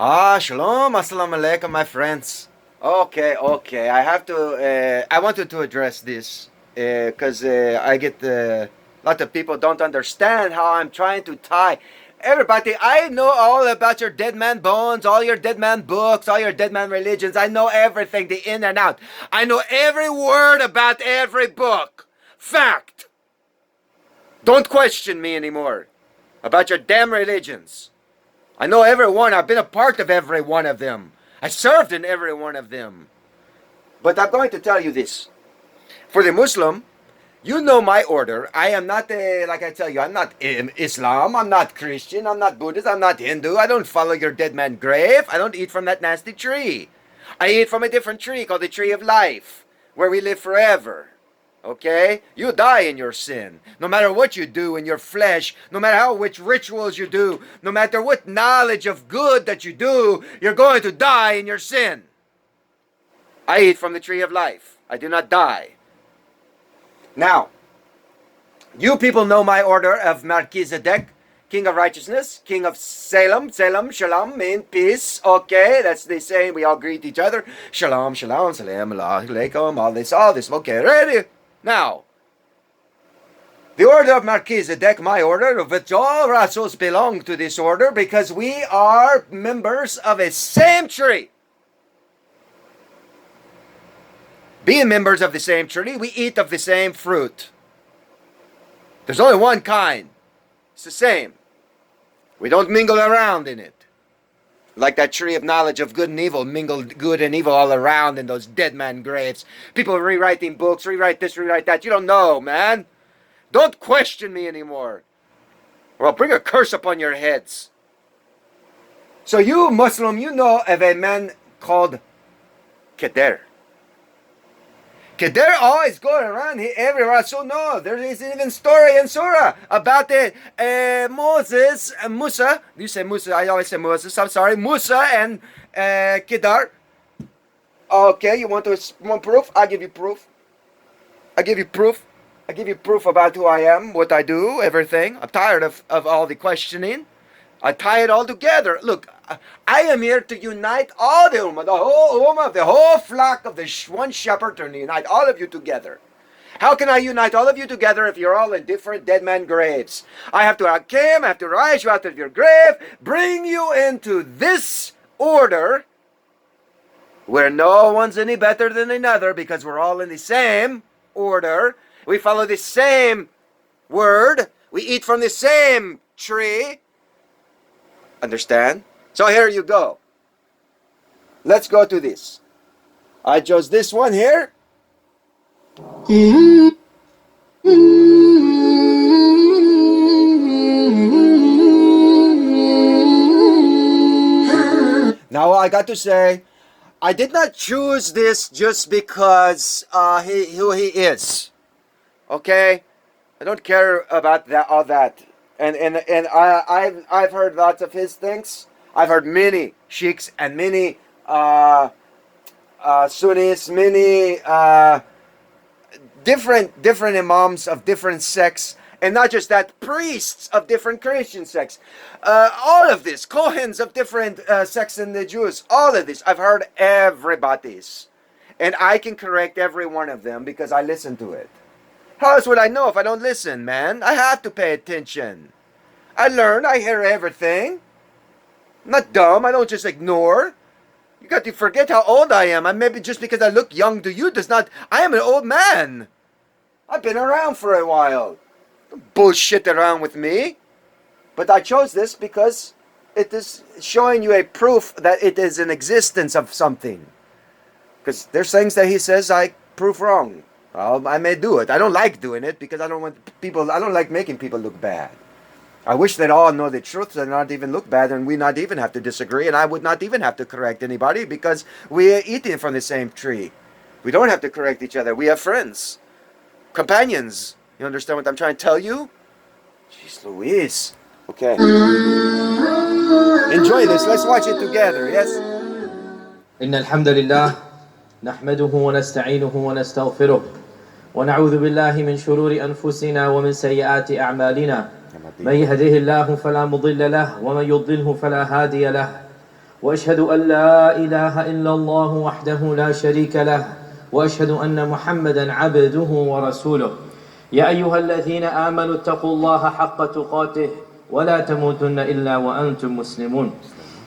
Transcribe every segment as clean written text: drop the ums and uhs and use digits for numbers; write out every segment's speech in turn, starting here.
Shalom, assalamu alaikum, my friends. Okay. I wanted to address this because I get a lot of people don't understand how I'm trying to tie everybody. I know all about your dead man bones, all your dead man books, all your dead man religions. I know everything, the in and out. I know every word about every book. Fact. Don't question me anymore about your damn religions. I know every one. I've been a part of every one of them. I served in every one of them. But I'm going to tell you this. For the Muslim, you know my order. I am not, like I tell you, I'm not Islam. I'm not Christian. I'm not Buddhist. I'm not Hindu. I don't follow your dead man grave. I don't eat from that nasty tree. I eat from a different tree called the tree of life, where we live forever. Okay? You die in your sin. No matter what you do in your flesh, no matter which rituals you do, no matter what knowledge of good that you do, you're going to die in your sin. I eat from the tree of life. I do not die. Now, you people know my order of Melchizedek, king of righteousness, king of Salem, shalom, mean peace. Okay, that's the saying. We all greet each other. Shalom, salam alaikum, all this. Okay, ready? Now, the order of Melchizedek, my order, which all Rasuls belong to this order because we are members of a same tree. Being members of the same tree, we eat of the same fruit. There's only one kind. It's the same. We don't mingle around in it. Like that tree of knowledge of good and evil, mingled good and evil all around in those dead man graves. People rewriting books, rewrite this, rewrite that. You don't know, man. Don't question me anymore, or I'll bring a curse upon your heads. So you, Muslim, you know of a man called KHIDR. KHIDR always going around here. Every Rasul knows. There is even story in Surah about the Musa. You say Musa, I always say Moses. I'm sorry, Musa and KHIDR. Okay, you want proof? I'll give you proof. I give you proof about who I am, what I do, everything. I'm tired of all the questioning. I tie it all together. Look, I am here to unite all the Ummah, the whole Ummah, the whole flock of the one shepherd, to unite all of you together. How can I unite all of you together if you're all in different dead man graves? I have to Hakim, I have to rise you out of your grave, bring you into this order where no one's any better than another because we're all in the same order. We follow the same word. We eat from the same tree. Understand? So here you go. Let's go to this. I chose this one here. Now I got to say, I did not choose this just because who he is. Okay? I don't care about that, all that. And I've heard lots of his things. I've heard many sheikhs and many Sunnis, many different imams of different sects, and not just that, priests of different Christian sects. All of this, Kohens of different sects in the Jews, all of this. I've heard everybody's. And I can correct every one of them because I listen to it. How else would I know if I don't listen, man? I have to pay attention. I learn, I hear everything. I'm not dumb, I don't just ignore. You got to forget how old I am. And maybe just because I look young to you does not... I am an old man. I've been around for a while. Don't bullshit around with me. But I chose this because it is showing you a proof that it is an existence of something. Because there's things that he says I prove wrong. Well, I may do it. I don't like doing it because I don't like making people look bad. I wish they'd all know the truth and not even look bad, and we not even have to disagree, and I would not even have to correct anybody because we are eating from the same tree. We don't have to correct each other. We have friends, companions. You understand what I'm trying to tell you? Jeez Louise. Okay. Enjoy this. Let's watch it together. Yes? إن الحمد لله نحمده ونستعينه ونستغفره ونعوذ بالله من شرور أنفسنا ومن سيئات أعمالنا من يهده الله فلا مضل له ومن يضلله فلا هادي له وأشهد أن لا إله إلا الله وحده لا شريك له وأشهد أن محمدا عبده ورسوله يا أيها الذين آمنوا اتقوا الله حق تقاته ولا تموتن إلا وأنتم مسلمون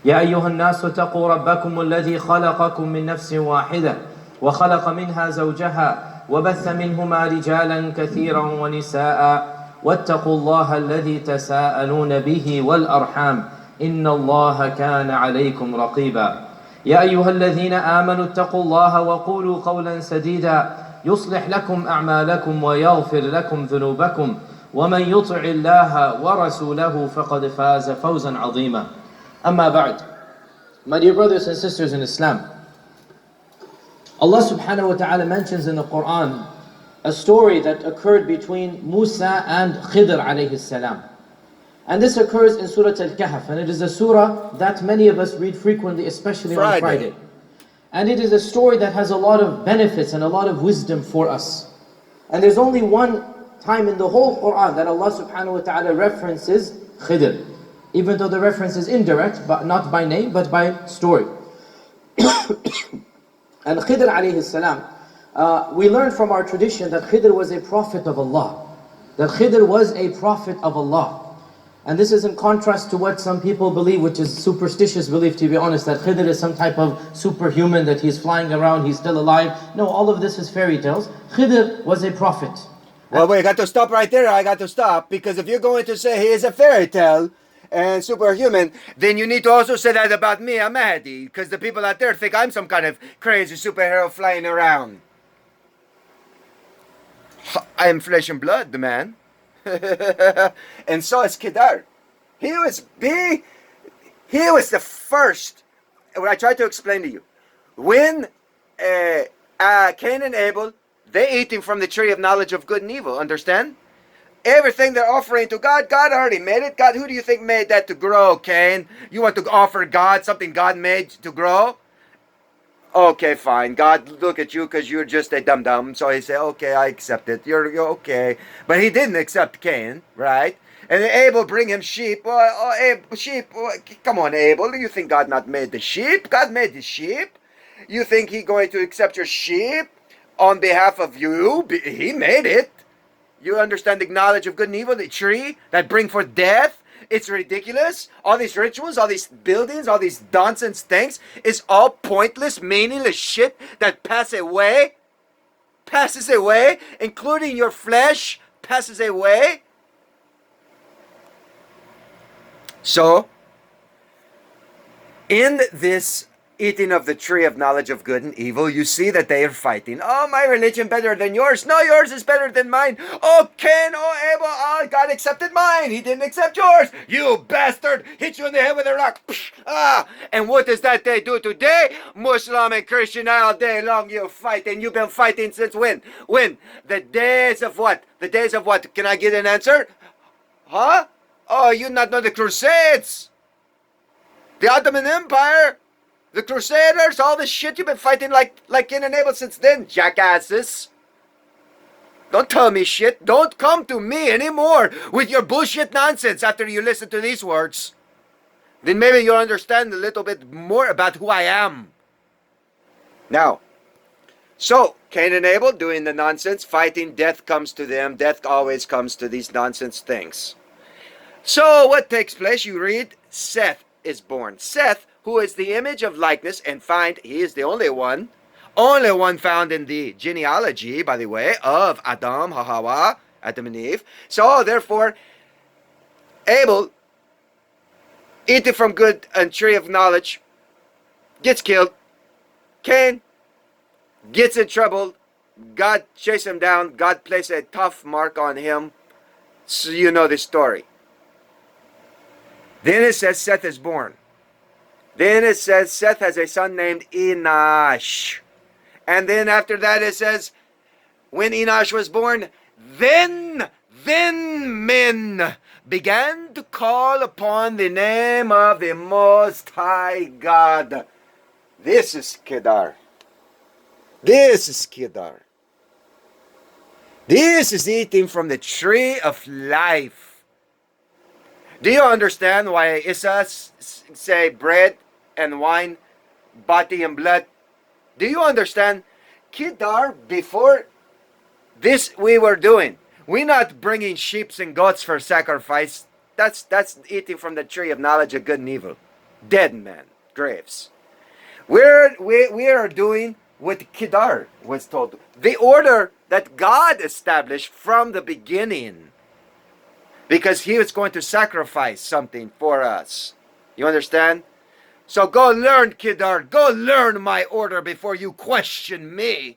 يا أيها الناس اتقوا ربكم الذي خلقكم من نفس واحدة وخلق منها زوجها وبث منهما رجالا كثيرا ونساء واتقوا الله الذي تساءلون به والأرحام إن الله كان عليكم رقيبا يا أيها الذين آمنوا اتقوا الله وقولوا قولا سديدا يصلح لكم أعمالكم ويغفر لكم ذنوبكم ومن يطع الله ورسوله فقد فاز فوزا عظيما أما بعد. My dear brothers and sisters in Islam, Allah subhanahu wa ta'ala mentions in the Quran a story that occurred between Musa and KHIDR alayhi salam. And this occurs in Surah Al-Kahf, and it is a surah that many of us read frequently, especially on Friday. And it is a story that has a lot of benefits and a lot of wisdom for us. And there's only one time in the whole Quran that Allah subhanahu wa ta'ala references KHIDR, even though the reference is indirect, but not by name, but by story. And KHIDR alayhi salam, we learn from our tradition that KHIDR was a prophet of Allah. That KHIDR was a prophet of Allah. And this is in contrast to what some people believe, which is superstitious belief, to be honest, that KHIDR is some type of superhuman, that he's flying around, he's still alive. No, all of this is fairy tales. KHIDR was a prophet. Well, wait, I got to stop right there. I got to stop, because if you're going to say he is a fairy tale and superhuman, then you need to also say that about me, al-Mahdi, because the people out there think I'm some kind of crazy superhero flying around. I am flesh and blood, the man. And so is KHIDR. He was the first. What I tried to explain to you, when Cain and Abel, they eating from the tree of knowledge of good and evil. Understand? Everything they're offering to God, God already made it. God, who do you think made that to grow, Cain? You want to offer God something God made to grow? Okay, fine. God, look at you because you're just a dum-dum. So he said, okay, I accept it. You're okay. But he didn't accept Cain, right? And Abel bring him sheep. Sheep. Come on, Abel. Do you think God not made the sheep? God made the sheep. You think he going to accept your sheep on behalf of you? He made it. You understand the knowledge of good and evil, the tree that bring forth death? It's ridiculous. All these rituals, all these buildings, all these nonsense things is all pointless, meaningless shit that passes away, including your flesh, passes away. So, in this eating of the tree of knowledge of good and evil, you see that they are fighting. Oh, my religion better than yours. No, yours is better than mine. Oh, Cain, oh, Abel, oh, God accepted mine. He didn't accept yours. You bastard. Hit you in the head with a rock. And what does that they do today? Muslim and Christian all day long you fight. And you've been fighting since when? When? The days of what? The days of what? Can I get an answer? Huh? Oh, you not know the Crusades. The Ottoman Empire. The Crusaders, all this shit you've been fighting like Cain and Abel since then, jackasses. Don't tell me shit. Don't come to me anymore with your bullshit nonsense after you listen to these words. Then maybe you'll understand a little bit more about who I am. Now, so Cain and Abel doing the nonsense, fighting, death comes to them. Death always comes to these nonsense things. So what takes place? You read, Seth is born. Seth, who is the image of likeness, and find he is the only one found in the genealogy, by the way, of Adam, Hawa, Adam and Eve. So therefore, Abel, eating from good and tree of knowledge, gets killed. Cain gets in trouble. God chases him down. God places a tough mark on him. So you know the story. Then it says Seth is born. Then it says Seth has a son named Enosh. And then after that it says, when Enosh was born, then men began to call upon the name of the Most High God. This is KHIDR. This is KHIDR. This is eating from the tree of life. Do you understand why Isa say bread and wine, body and blood. Do you understand? KHIDR, before this we were doing. We're not bringing sheep and goats for sacrifice. That's eating from the tree of knowledge of good and evil. Dead men, graves. We are doing what KHIDR was told. The order that God established from the beginning. Because he was going to sacrifice something for us. You understand? So go learn, KHIDR. Go learn my order before you question me.